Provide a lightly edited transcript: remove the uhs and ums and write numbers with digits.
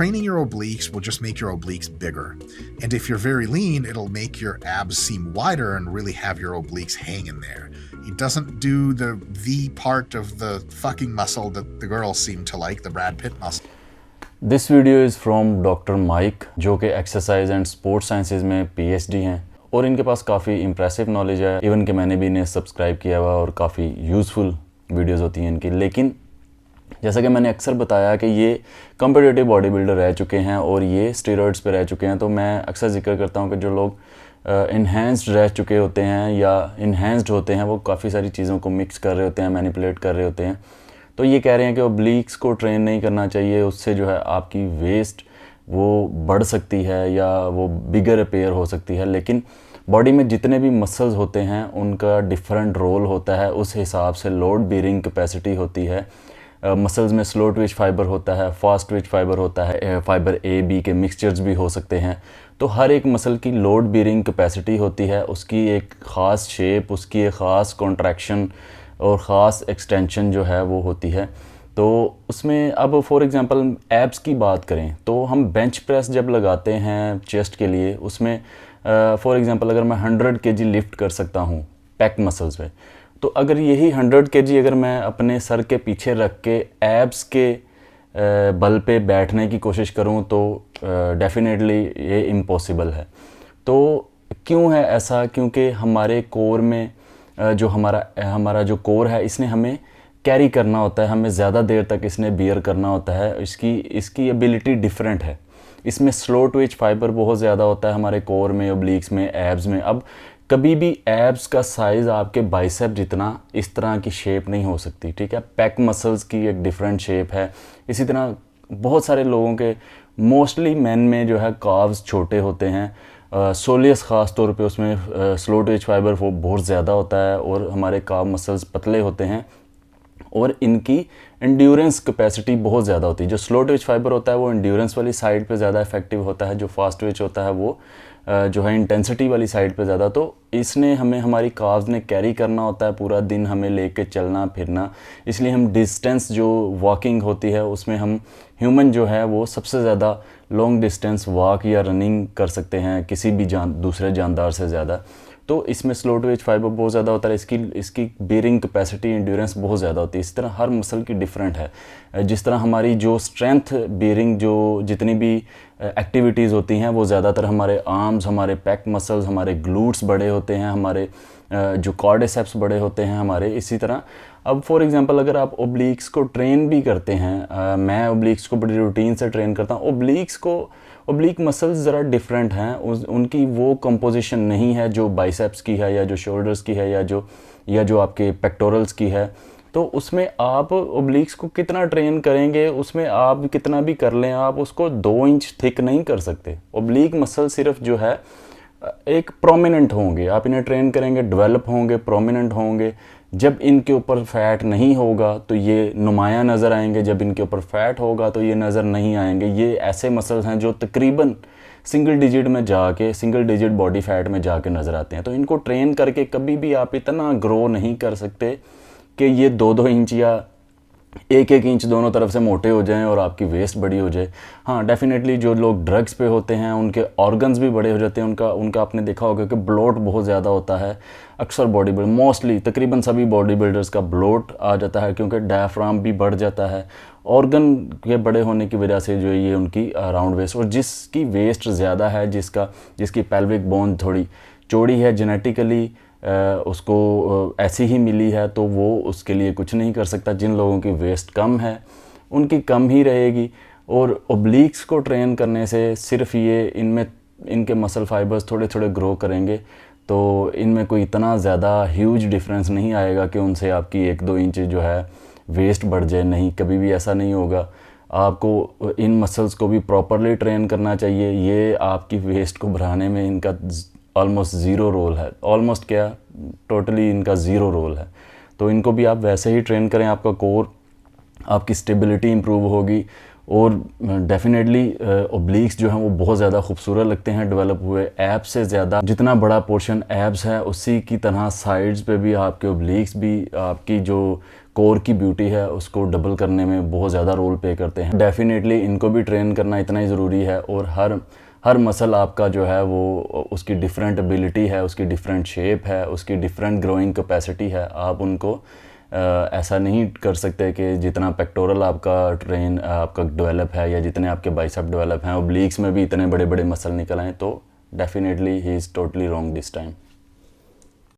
training your obliques will just make your obliques bigger. And if you're very lean, it'll make your abs seem wider and really have your obliques hang in there. It doesn't do the V part of the fucking muscle that the girls seem to like, the Brad Pitt muscle. This video is from doctor Mike, जो कि exercise and sports sciences में PhD हैं और इनके पास काफ़ी impressive knowledge है। Even कि मैंने भी इन्हें सब्सक्राइब किया हुआ और काफ़ी यूज़फुल वीडियोस होती हैं इनकी। लेकिन जैसा कि मैंने अक्सर बताया कि ये कॉम्पिटिटिव बॉडी बिल्डर रह चुके हैं और ये स्टेरॉइड्स पे रह चुके हैं, तो मैं अक्सर जिक्र करता हूँ कि जो लोग इन्हेंस्ड रह चुके होते हैं या इन्हेंस्ड होते हैं वो काफ़ी सारी चीज़ों को मिक्स कर रहे होते हैं, मैनिपुलेट कर रहे होते हैं। तो ये कह रहे हैं कि ओब्लिक्स को ट्रेन नहीं करना चाहिए, उससे जो है आपकी वेस्ट वो बढ़ सकती है या वो बिगर अपेयर हो सकती है। लेकिन बॉडी में जितने भी मसल्स होते हैं उनका डिफरेंट रोल होता है, उस हिसाब से लोड बेयरिंग कैपेसिटी होती है। मसल्स में स्लो ट्विच फाइबर होता है, फास्ट ट्विच फाइबर होता है, फाइबर A-B के मिक्सचर्स भी हो सकते हैं। तो हर एक मसल की लोड बेयरिंग कैपेसिटी होती है, उसकी एक ख़ास शेप, उसकी एक ख़ास कॉन्ट्रैक्शन और ख़ास एक्सटेंशन जो है वो होती है। तो उसमें अब फॉर एग्ज़ाम्पल एब्स की बात करें तो हम बेंच प्रेस जब लगाते हैं चेस्ट के लिए, उसमें फॉर एग्ज़ाम्पल अगर मैं 100 kg लिफ्ट कर सकता हूँ पैक मसल्स पे, तो अगर यही 100 kg अगर मैं अपने सर के पीछे रख के एब्स के बल पे बैठने की कोशिश करूँ तो डेफिनेटली ये इम्पॉसिबल है। तो क्यों है ऐसा? क्योंकि हमारे कोर में जो हमारा जो कोर है इसने हमें कैरी करना होता है, हमें ज़्यादा देर तक इसने बियर करना होता है। इसकी एबिलिटी डिफरेंट है। इसमें स्लो ट्विच फाइबर बहुत ज़्यादा होता है हमारे कोर में, ओब्लिक्स में, एब्स में। अब कभी भी एब्स का साइज़ आपके बाइसेप जितना इस तरह की शेप नहीं हो सकती, ठीक है। पैक मसल्स की एक डिफरेंट शेप है। इसी तरह बहुत सारे लोगों के, मोस्टली मेन में जो है काव्स छोटे होते हैं। सोलियस ख़ास तौर पे उसमें स्लो ट्विच फाइबर वो बहुत ज़्यादा होता है और हमारे काव मसल्स पतले होते हैं और इनकी एंड्योरेंस कैपेसिटी बहुत ज़्यादा होती है। जो स्लो ट्विच फाइबर होता है वो एंड्योरेंस वाली साइड पे ज़्यादा इफेक्टिव होता है, जो फास्ट ट्विच होता है वो जो है इंटेंसिटी वाली साइड पे ज़्यादा। तो इसने हमें, हमारी काव्स ने कैरी करना होता है पूरा दिन, हमें लेके चलना फिरना। इसलिए हम डिस्टेंस जो वॉकिंग होती है उसमें हम ह्यूमन जो है वो सबसे ज़्यादा लॉन्ग डिस्टेंस वॉक या रनिंग कर सकते हैं किसी भी दूसरे जानदार से ज़्यादा। तो इसमें स्लो ट्विच फाइबर बहुत ज़्यादा होता है, इसकी बेयरिंग कैपेसिटी, एंड्योरेंस बहुत ज़्यादा होती है। इस तरह हर मसल की डिफरेंट है। जिस तरह हमारी जो स्ट्रेंथ बेयरिंग जो जितनी भी एक्टिविटीज़ होती हैं वो ज़्यादातर हमारे आर्म्स, हमारे पैक मसल्स, हमारे ग्लूट्स बड़े होते हैं, हमारे जो कॉर्डिसेप्स बड़े होते हैं हमारे। इसी तरह अब फॉर एग्जांपल अगर आप ओब्लिक्स को ट्रेन भी करते हैं, मैं ओब्लिक्स को बड़ी रूटीन से ट्रेन करता हूँ। ओब्लिक मसल्स ज़रा डिफरेंट हैं, उनकी वो कंपोजिशन नहीं है जो बाइसेप्स की है या जो शोल्डर्स की है या जो आपके पेक्टोरल्स की है। तो उसमें आप ओब्लिक्स को कितना ट्रेन करेंगे, उसमें आप कितना भी कर लें, आप उसको 2 इंच थिक नहीं कर सकते। ओब्लिक मसल सिर्फ जो है एक प्रोमिनेंट होंगे, आप इन्हें ट्रेन करेंगे, डेवलप होंगे, प्रोमिनेंट होंगे। जब इनके ऊपर फैट नहीं होगा तो ये नुमायाँ नज़र आएंगे, जब इनके ऊपर फैट होगा तो ये नज़र नहीं आएंगे। ये ऐसे मसल्स हैं जो तकरीबन सिंगल डिजिट बॉडी फैट में जाके नज़र आते हैं। तो इनको ट्रेन करके कभी भी आप इतना ग्रो नहीं कर सकते कि ये 2-2 इंच या 1-1 इंच दोनों तरफ से मोटे हो जाएं और आपकी वेस्ट बड़ी हो जाए। हाँ, डेफिनेटली जो लोग ड्रग्स पे होते हैं उनके ऑर्गन्स भी बड़े हो जाते हैं। उनका आपने देखा होगा कि ब्लोट बहुत ज़्यादा होता है। अक्सर बॉडी बिल्डर, मोस्टली तकरीबन सभी बॉडी बिल्डर्स का ब्लोट आ जाता है क्योंकि डायफ्राम भी बढ़ जाता है। ऑर्गन के बड़े होने की वजह से जो है ये उनकी राउंड वेस्ट, और जिसकी वेस्ट ज़्यादा है, जिसकी पेल्विक बोन थोड़ी चौड़ी है, जेनेटिकली उसको ऐसी ही मिली है, तो वो उसके लिए कुछ नहीं कर सकता। जिन लोगों की वेस्ट कम है उनकी कम ही रहेगी। और ओब्लिक्स को ट्रेन करने से सिर्फ ये इनके मसल फाइबर्स थोड़े थोड़े ग्रो करेंगे, तो इनमें कोई इतना ज़्यादा ह्यूज डिफरेंस नहीं आएगा कि उनसे आपकी 1-2 इंच जो है वेस्ट बढ़ जाए। नहीं, कभी भी ऐसा नहीं होगा। आपको इन मसल्स को भी प्रॉपरली ट्रेन करना चाहिए। ये आपकी वेस्ट को बढ़ाने में इनका ऑलमोस्ट ज़ीरो रोल है। ऑलमोस्ट क्या, टोटली इनका ज़ीरो रोल है। तो इनको भी आप वैसे ही ट्रेन करें, आपका कोर, आपकी स्टेबिलिटी इम्प्रूव होगी और डेफिनेटली ओब्लिक्स जो हैं वो बहुत ज़्यादा खूबसूरत लगते हैं डेवलप हुए। एब्स से ज़्यादा जितना बड़ा पोर्शन एब्स है उसी की तरह साइड्स पे भी आपके ओब्लिक्स भी आपकी जो कोर की ब्यूटी है उसको डबल करने में बहुत ज़्यादा रोल प्ले करते हैं। डेफिनेटली इनको भी ट्रेन करना इतना ही ज़रूरी है, और हर मसल आपका जो है वो उसकी डिफरेंट एबिलिटी है, उसकी डिफरेंट शेप है, उसकी डिफरेंट ग्रोइंग कैपेसिटी है। आप उनको ऐसा नहीं कर सकते कि जितना पेक्टोरल आपका डेवलप है या जितने आपके बाइसेप डेवलप हैं, ओब्लिक्स में भी इतने बड़े बड़े मसल निकल आए, तो definitely he is totally wrong this time.